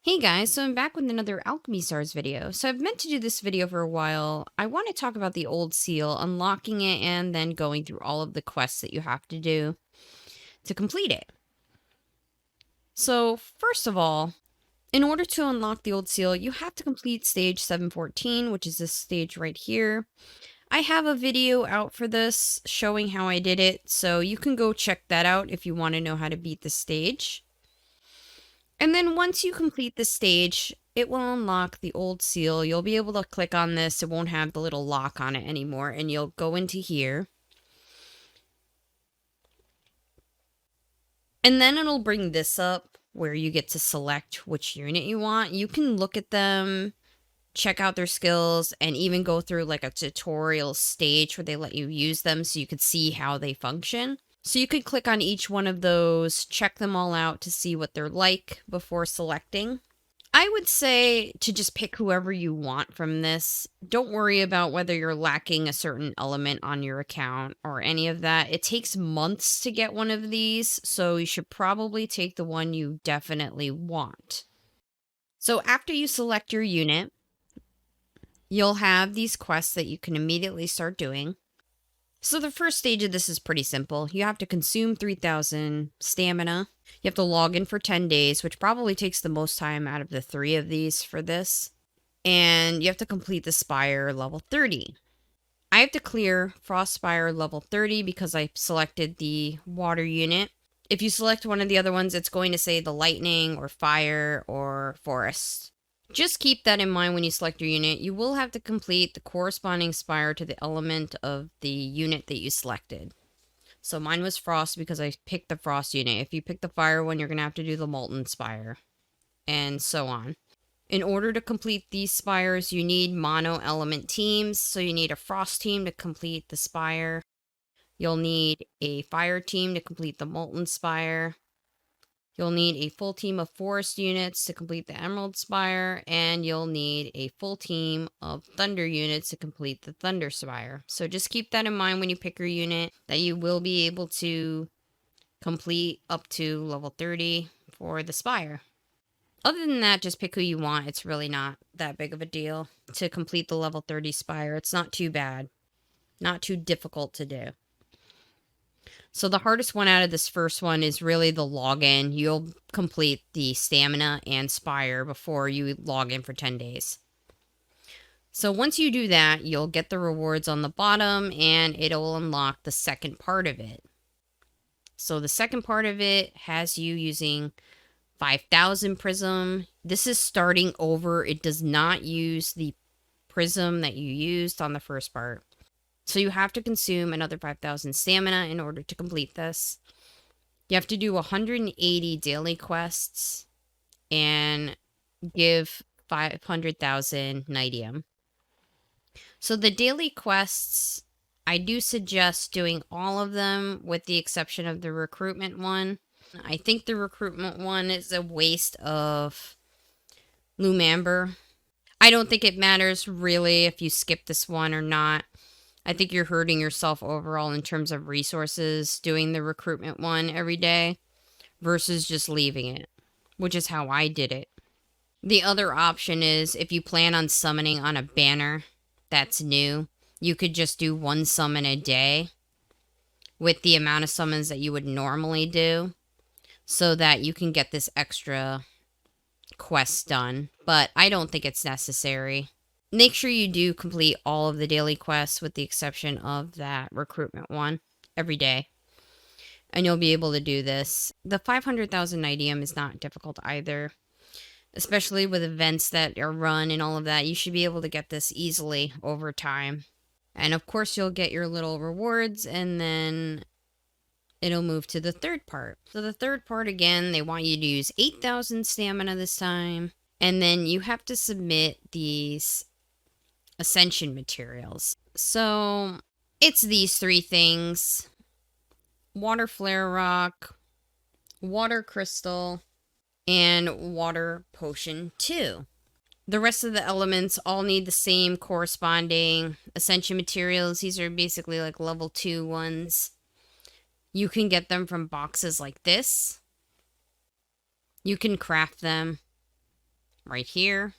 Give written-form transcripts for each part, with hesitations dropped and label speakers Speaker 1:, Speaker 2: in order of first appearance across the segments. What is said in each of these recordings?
Speaker 1: Hey guys, so I'm back with another Alchemy Stars video. So I've meant to do this video for a while. I want to talk about the old seal, unlocking it, and then going through all of the quests that you have to do to complete it. So first of all, in order to unlock the old seal, you have to complete stage 714, which is this stage right here. I have a video out for this showing how I did it, so you can go check that out if you want to know how to beat the stage. And then once you complete the stage, it will unlock the old seal. You'll be able to click on this. It won't have the little lock on it anymore. And you'll go into here. And then it'll bring this up where you get to select which unit you want. You can look at them, check out their skills, and even go through like a tutorial stage where they let you use them so you could see how they function. So you could click on each one of those, check them all out to see what they're like before selecting. I would say to just pick whoever you want from this. Don't worry about whether you're lacking a certain element on your account or any of that. It takes months to get one of these, so you should probably take the one you definitely want. So after you select your unit, you'll have these quests that you can immediately start doing. So the first stage of this is pretty simple. You have to consume 3,000 stamina. You have to log in for 10 days, which probably takes the most time out of the 3 of these for this. And you have to complete the Spire level 30. I have to clear Frost Spire level 30 because I selected the water unit. If you select one of the other ones, it's going to say the lightning or fire or forest. Just keep that in mind when you select your unit. You will have to complete the corresponding spire to the element of the unit that you selected. So mine was frost because I picked the frost unit. If you pick the fire one, you're going to have to do the molten spire, and so on. In order to complete these spires, you need mono element teams. So you need a frost team to complete the spire. You'll need a fire team to complete the molten spire. You'll need a full team of forest units to complete the Emerald Spire, and you'll need a full team of thunder units to complete the Thunder Spire. So just keep that in mind when you pick your unit, that you will be able to complete up to level 30 for the Spire. Other than that, just pick who you want. It's really not that big of a deal to complete the level 30 Spire. It's not too bad. Not too difficult to do. So the hardest one out of this first one is really the login. You'll complete the stamina and spire before you log in for 10 days. So once you do that, you'll get the rewards on the bottom and it'll unlock the second part of it. So the second part of it has you using 5,000 prism. This is starting over. It does not use the prism that you used on the first part. So you have to consume another 5,000 stamina in order to complete this. You have to do 180 daily quests and give 500,000 nidium. So the daily quests, I do suggest doing all of them with the exception of the recruitment one. I think the recruitment one is a waste of lumamber. I don't think it matters really if you skip this one or not. I think you're hurting yourself overall in terms of resources doing the recruitment one every day versus just leaving it, which is how I did it. The other option is if you plan on summoning on a banner that's new, you could just do one summon a day with the amount of summons that you would normally do so that you can get this extra quest done. But I don't think it's necessary. Make sure you do complete all of the daily quests with the exception of that recruitment one every day. And you'll be able to do this. The 500,000 nidium is not difficult either. Especially with events that are run and all of that. You should be able to get this easily over time. And of course you'll get your little rewards and then it'll move to the third part. So the third part again, they want you to use 8,000 stamina this time. And then you have to submit these Ascension Materials. So it's these 3 things: water flare rock, water crystal, and water potion 2. The rest of the elements all need the same corresponding Ascension Materials. These are basically like level 2 ones. You can get them from boxes like this. You can craft them. right here.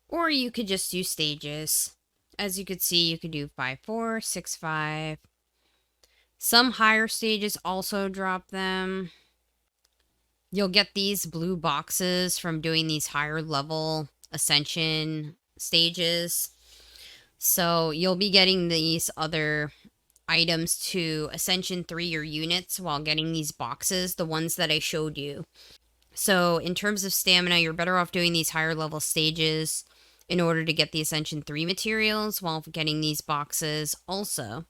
Speaker 1: Or you could just do stages. As you could see, you could do 5-4, 6-5. Some higher stages also drop them. You'll get these blue boxes from doing these higher level Ascension stages. So you'll be getting these other items to Ascension 3 your units while getting these boxes, the ones that I showed you. So in terms of stamina, you're better off doing these higher level stages in order to get the Ascension 3 materials while getting these boxes also.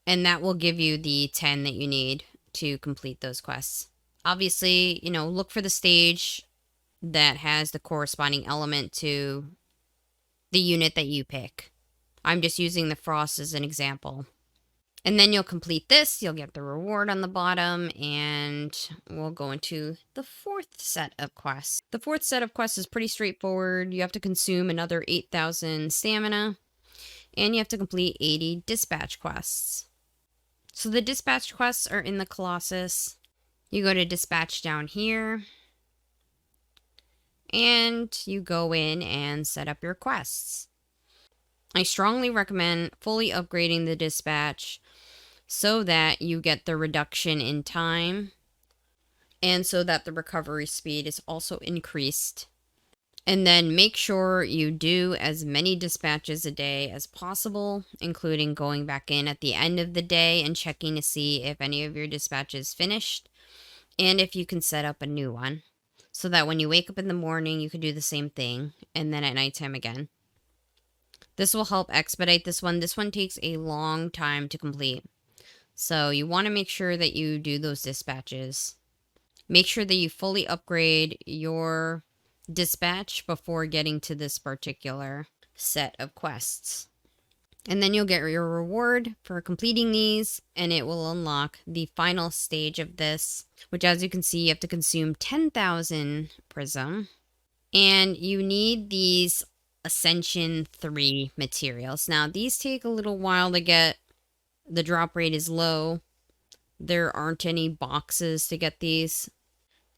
Speaker 1: And that will give you the 10 that you need to complete those quests. Obviously, look for the stage that has the corresponding element to the unit that you pick. I'm just using the frost as an example. And then you'll complete this, you'll get the reward on the bottom, and we'll go into the fourth set of quests. The fourth set of quests is pretty straightforward. You have to consume another 8,000 stamina, and you have to complete 80 dispatch quests. So the dispatch quests are in the Colossus. You go to dispatch down here, and you go in and set up your quests. I strongly recommend fully upgrading the dispatch so that you get the reduction in time and so that the recovery speed is also increased. And then make sure you do as many dispatches a day as possible, including going back in at the end of the day and checking to see if any of your dispatches finished and if you can set up a new one so that when you wake up in the morning, you can do the same thing and then at nighttime again. This will help expedite this one. This one takes a long time to complete. So you want to make sure that you do those dispatches. Make sure that you fully upgrade your dispatch before getting to this particular set of quests. And then you'll get your reward for completing these, and it will unlock the final stage of this, which as you can see, you have to consume 10,000 prism. And you need these Ascension 3 materials. Now, these take a little while to get. The drop rate is low. There aren't any boxes to get these.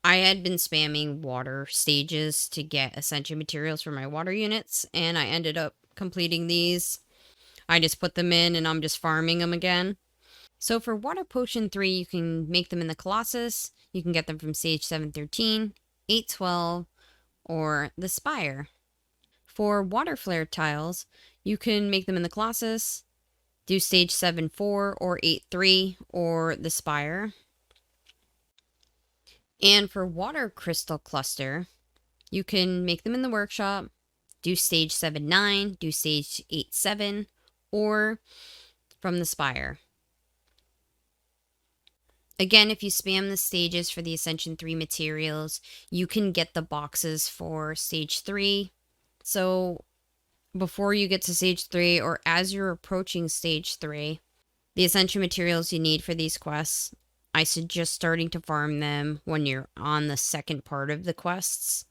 Speaker 1: I had been spamming water stages to get Ascension materials for my water units, and I ended up completing these. I just put them in, and I'm just farming them again. So for Water Potion 3, you can make them in the Colossus. You can get them from stage 713, 812, or the Spire. For Water Flare tiles, you can make them in the Colossus, do stage 7-4 or 8-3 or the Spire. And for Water Crystal Cluster, you can make them in the workshop, do stage 7-9, do stage 8-7, or from the Spire. Again, if you spam the stages for the Ascension 3 materials, you can get the boxes for stage 3. So before you get to stage 3 or as you're approaching stage 3, the Ascension materials you need for these quests, I suggest starting to farm them when you're on the second part of the quests,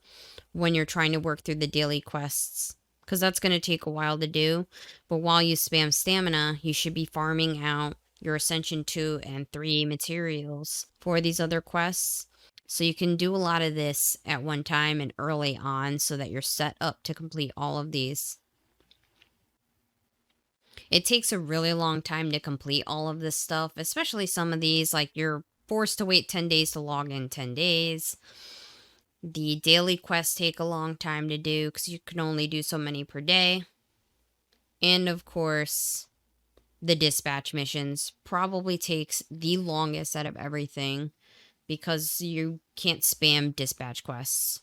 Speaker 1: when you're trying to work through the daily quests, because that's going to take a while to do. But while you spam stamina, you should be farming out your Ascension 2 and 3 materials for these other quests. So you can do a lot of this at one time and early on so that you're set up to complete all of these. It takes a really long time to complete all of this stuff, especially some of these, like you're forced to wait 10 days to log in 10 days. The daily quests take a long time to do because you can only do so many per day. And of course, the dispatch missions probably takes the longest out of everything because you can't spam dispatch quests.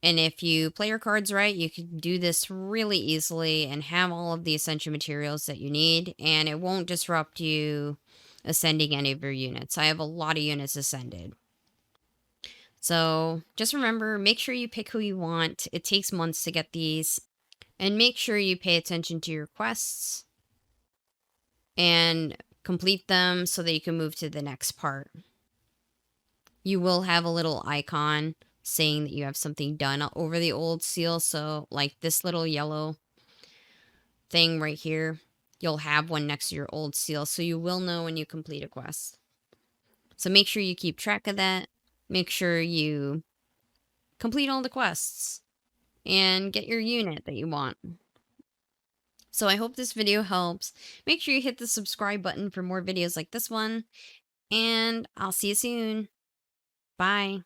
Speaker 1: And if you play your cards right, you can do this really easily and have all of the Ascension materials that you need, and it won't disrupt you ascending any of your units. I have a lot of units ascended. So just remember, make sure you pick who you want. It takes months to get these. And make sure you pay attention to your quests and complete them so that you can move to the next part. You will have a little icon saying that you have something done over the old seal. So like this little yellow thing right here, you'll have one next to your old seal. So you will know when you complete a quest. So make sure you keep track of that. make sure you complete all the quests and get your unit that you want. So I hope this video helps. Make sure you hit the subscribe button for more videos like this one, and I'll see you soon. Bye.